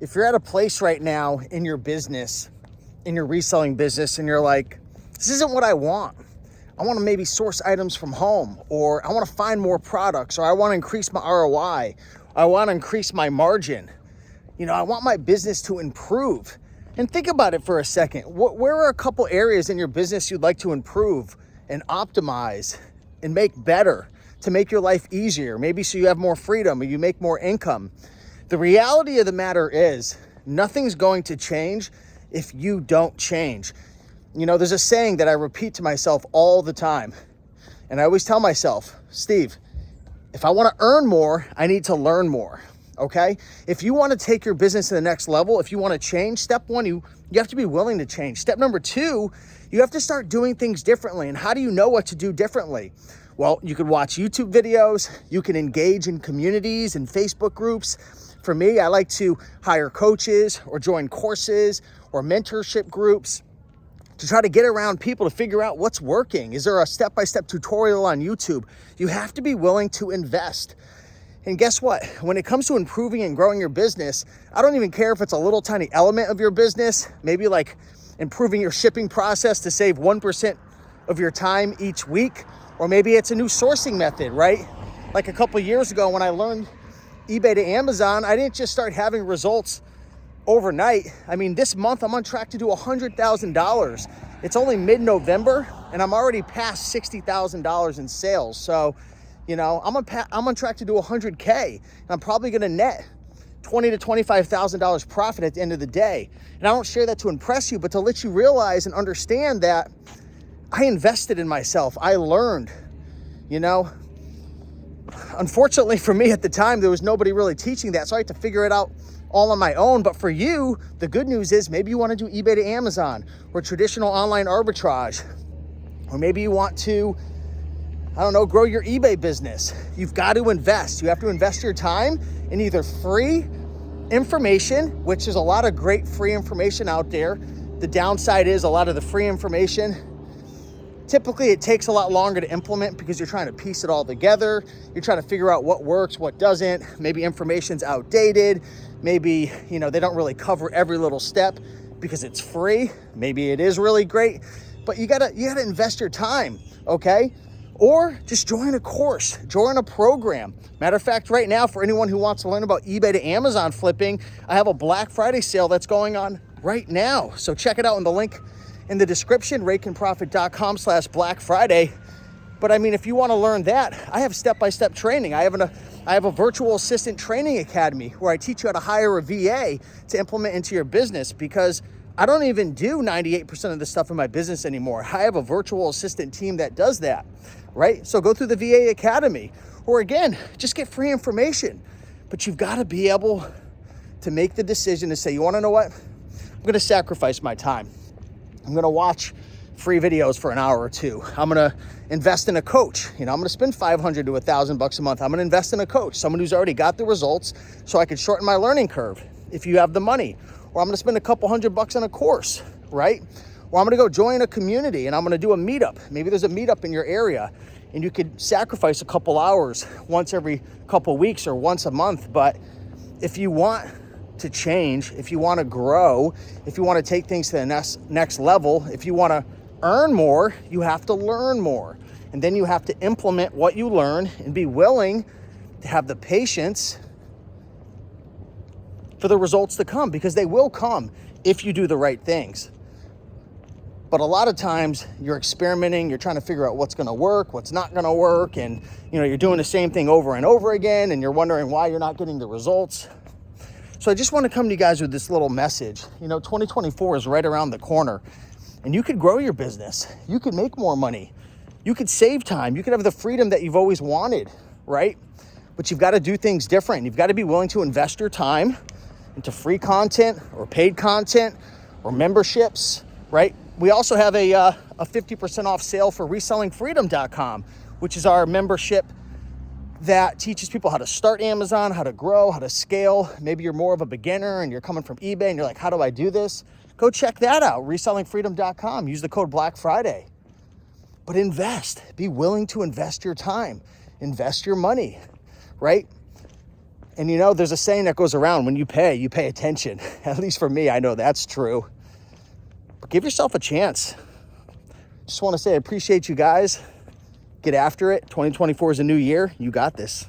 if you're at a place right now in your business, in your reselling business, and you're like, this isn't what I want. I want to maybe source items from home, or I want to find more products, or I want to increase my ROI. I want to increase my margin. I want my business to improve. And think about it for a second. Where are a couple areas in your business you'd like to improve and optimize and make better to make your life easier? Maybe so you have more freedom or you make more income. The reality of the matter is nothing's going to change if you don't change. There's a saying that I repeat to myself all the time. And I always tell myself, Steve, if I want to earn more, I need to learn more. Okay? If you want to take your business to the next level, if you want to change, step one, you have to be willing to change. Step number two, you have to start doing things differently. And how do you know what to do differently? Well, you could watch YouTube videos. You can engage in communities and Facebook groups. For me, I like to hire coaches or join courses or mentorship groups to try to get around people to figure out what's working. Is there a step-by-step tutorial on YouTube? You have to be willing to invest. And guess what? When it comes to improving and growing your business, I don't even care if it's a little tiny element of your business, maybe like improving your shipping process to save 1% of your time each week, or maybe it's a new sourcing method, right? Like a couple years ago when I learned eBay to Amazon, I didn't just start having results overnight. This month I'm on track to do $100,000. It's only mid-November and I'm already past $60,000 in sales. So, I'm on track to do 100K, and I'm probably going to net $20,000 to $25,000 profit at the end of the day. And I don't share that to impress you, but to let you realize and understand that I invested in myself. I learned, Unfortunately for me at the time, there was nobody really teaching that, so I had to figure it out all on my own. But for you, the good news is maybe you want to do eBay to Amazon or traditional online arbitrage, or maybe you want to, grow your eBay business. You've got to invest. You have to invest your time in either free information, which is a lot of great free information out there. The downside is a lot of the free information, typically it takes a lot longer to implement because you're trying to piece it all together. You're trying to figure out what works, what doesn't. Maybe information's outdated. Maybe, they don't really cover every little step because it's free. Maybe it is really great, but you gotta invest your time, okay? Or just join a course, join a program. Matter of fact, right now, for anyone who wants to learn about eBay to Amazon flipping, I have a Black Friday sale that's going on right now. So check it out in the link in the description, RaikenProfit.com/Black Friday. But if you want to learn that, I have step-by-step training. I have a virtual assistant training academy where I teach you how to hire a VA to implement into your business, because I don't even do 98% of the stuff in my business anymore. I have a virtual assistant team that does that, right? So go through the VA Academy, or again, just get free information. But you've got to be able to make the decision to say, you want to know what? I'm going to sacrifice my time. I'm going to watch free videos for an hour or two. I'm going to invest in a coach. I'm going to spend $500 to $1,000 a month. I'm going to invest in a coach, someone who's already got the results, so I can shorten my learning curve if you have the money. Or I'm going to spend a couple $100 on a course, right? Or I'm going to go join a community and I'm going to do a meetup. Maybe there's a meetup in your area and you could sacrifice a couple hours once every couple weeks or once a month. But if you want to change, if you want to grow, if you want to take things to the next level, if you want to earn more, you have to learn more. And then you have to implement what you learn and be willing to have the patience for the results to come, because they will come if you do the right things. But a lot of times you're experimenting, you're trying to figure out what's going to work, what's not going to work, and you're doing the same thing over and over again, and you're wondering why you're not getting the results. So I just want to come to you guys with this little message. 2024 is right around the corner, and you could grow your business. You could make more money. You could save time. You could have the freedom that you've always wanted, right? But you've got to do things different. You've got to be willing to invest your time into free content or paid content or memberships, right? We also have a 50% off sale for resellingfreedom.com, which is our membership that teaches people how to start Amazon, how to grow, how to scale. Maybe you're more of a beginner and you're coming from eBay and you're like, how do I do this? Go check that out, resellingfreedom.com. Use the code Black Friday. But invest. Be willing to invest your time. Invest your money, right? And you know, there's a saying that goes around, when you pay attention. At least for me, I know that's true. But give yourself a chance. Just want to say I appreciate you guys. Get after it. 2024 is a new year. You got this.